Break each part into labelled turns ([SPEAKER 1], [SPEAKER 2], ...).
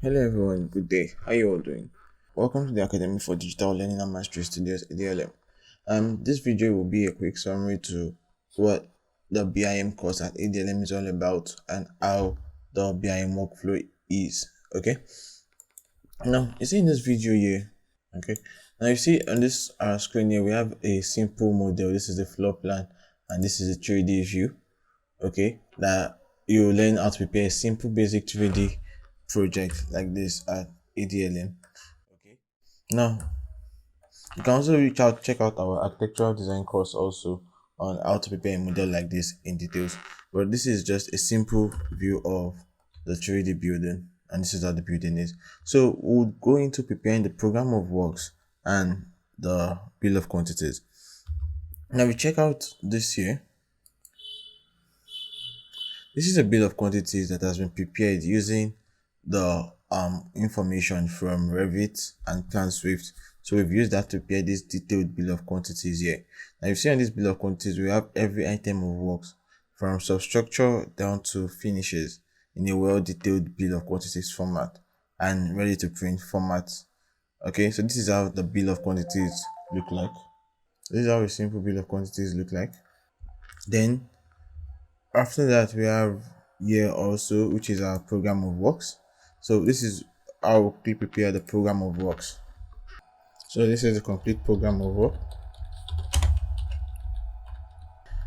[SPEAKER 1] Hello everyone, good day. How you all doing? Welcome to the Academy for Digital Learning and Mastery Studios, ADLM. This video will be a quick summary to what the BIM course at ADLM is all about and how the BIM workflow is. Okay. Now you see in this video here. Okay. Now you see on this screen here we have a simple model. This is the floor plan and this is a 3D view. Okay, that you learn how to prepare a simple basic 3D project like this at ADLM. Okay, now you can also check out our architectural design course also on how to prepare a model like this in details. But this is just a simple view of the 3D building, and this is how the building is. So we'll go into preparing the program of works and the bill of quantities. Now we check out this here. This is a bill of quantities that has been prepared using the information from Revit and PlanSwift. So we've used that to prepare this detailed bill of quantities here. Now you see on this bill of quantities, we have every item of works from substructure down to finishes in a well-detailed bill of quantities format and ready to print format. Okay, so this is how the bill of quantities look like. This is how a simple bill of quantities look like. Then after that, we have here also, which is our program of works. So this is how we prepare the program of works. So this is the complete program of work.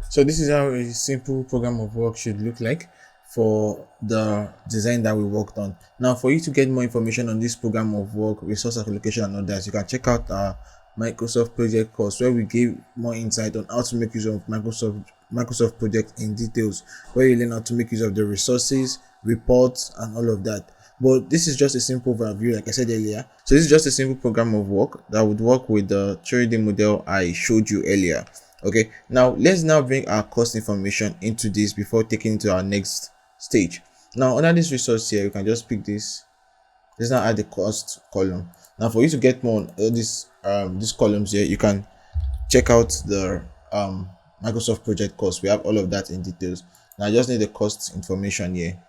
[SPEAKER 1] So this is how a simple program of work should look like for the design that we worked on. Now, for you to get more information on this program of work, resource allocation and others, you can check out our Microsoft project course where we give more insight on how to make use of Microsoft project in details, where you learn how to make use of the resources, reports and all of that. But this is just a simple overview, like I said earlier. So this is just a simple program of work that would work with the 3D model I showed you earlier. Okay, now let's bring our cost information into this before taking it to our next stage. Now under this resource here, you can just pick this. Let's now add the cost column. Now for you to get more on these columns here, you can check out the Microsoft project cost. We have all of that in details. Now I just need the cost information here.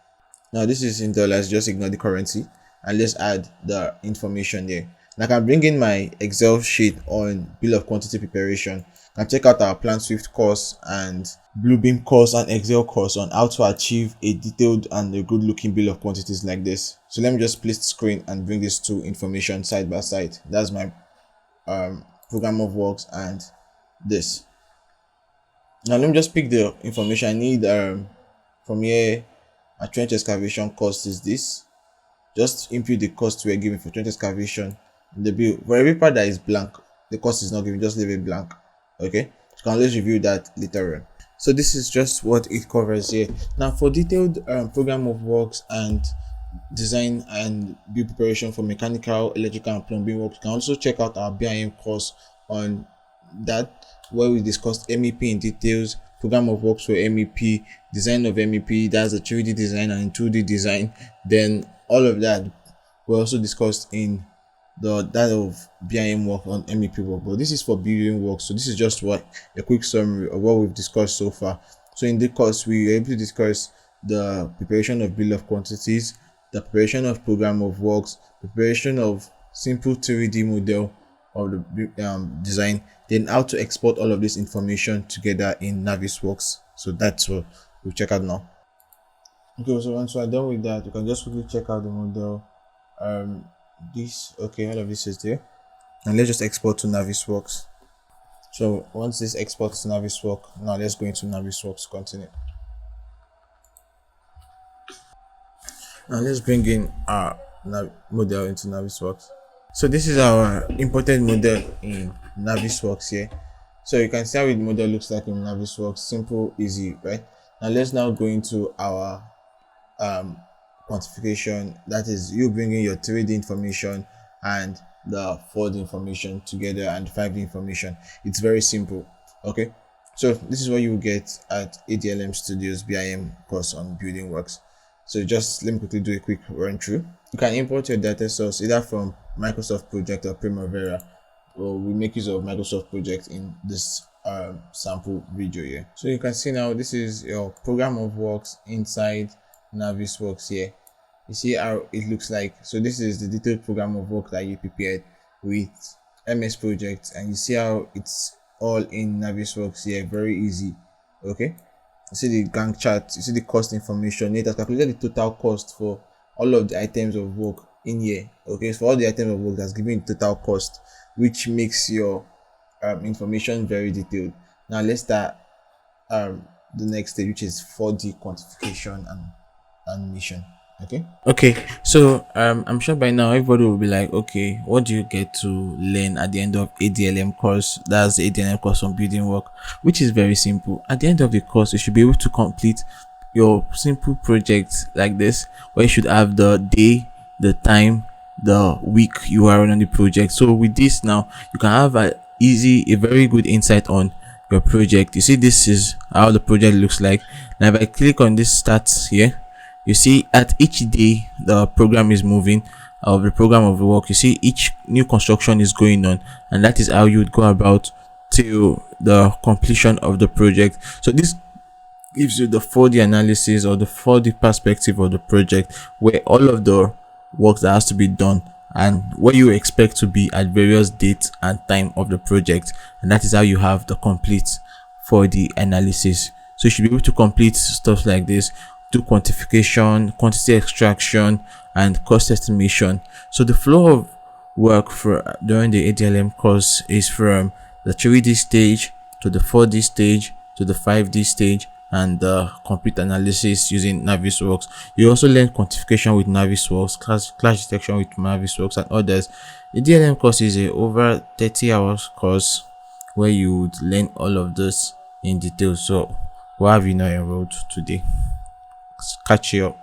[SPEAKER 1] Now this is in dollars, just ignore the currency and let's add the information here. Now I can bring in my Excel sheet on bill of quantity preparation. I can check out our PlanSwift course and Bluebeam course and Excel course on how to achieve a detailed and a good looking bill of quantities like this. So let me just place the screen and bring these two information side by side. That's my program of works and this. Now let me just pick the information I need. From here, a trench excavation cost is this. Just input the cost we're given for trench excavation in the bill. For every part that is blank, the cost is not given, just leave it blank. Okay, you can always review that later on. So this is just what it covers here. Now for detailed program of works and design and bill preparation for mechanical, electrical and plumbing work, you can also check out our BIM course on that, where we discussed MEP in details, program of works for MEP, design of MEP, that's a 3D design and 2D design. Then all of that we also discussed in that of BIM work on MEP work, but this is for building work. So this is just a quick summary of what we've discussed so far. So in the course we were able to discuss the preparation of bill of quantities, the preparation of program of works, preparation of simple 3D model of the design, then how to export all of this information together in Navisworks. So that's what we'll check out now. Okay, so once we're done with that, you can just quickly check out the model. All of this is there, and let's just export to Navisworks. So once this exports to Navisworks, now let's go into Navisworks. Continue. Now let's bring in our model into Navisworks. So this is our imported model in Navisworks here. So you can see how the model looks like in Navisworks. Simple, easy, right? Now let's go into our quantification. That is you bringing your 3D information and the 4D information together and 5D information. It's very simple. Okay, so this is what you will get at ADLM Studio's BIM course on building works. So just let me quickly do a quick run through. You can import your data source either from Microsoft Project or Primavera, or we make use of Microsoft Project in this sample video here. So you can see now this is your program of works inside Navisworks here. You see how it looks like. So this is the detailed program of work that you prepared with MS Project, and you see how it's all in Navisworks here. Very easy. Okay. You see the Gantt chart. You see the cost information. It has calculated the total cost for all of the items of work in here. Okay, so for all the items of work, that's giving the total cost, which makes your information very detailed. Now let's start the next stage, which is 4D quantification and animation. Okay, so I'm sure by now everybody will be like, okay, what do you get to learn at the end of ADLM course? That's the ADLM course on building work, which is very simple. At the end of the course, you should be able to complete your simple project like this, where you should have the day, the time, the week you are on the project. So with this now, you can have a very good insight on your project. You see, this is how the project looks like. Now if I click on this stats here, you see at each day the program is moving of the program of the work. You see each new construction is going on, and that is how you would go about till the completion of the project. So this gives you the 4D analysis or the 4D perspective of the project, where all of the work that has to be done and where you expect to be at various dates and time of the project, and that is how you have the complete 4D analysis. So you should be able to complete stuff like this, do quantification, quantity extraction, and cost estimation. So the flow of work for during the ADLM course is from the 3D stage to the 4D stage to the 5D stage, and the complete analysis using Navisworks. You also learn quantification with Navisworks, clash detection with Navisworks, and others. The DLM course is a over 30 hours course where you would learn all of this in detail. So why have you not enrolled today? Catch you up.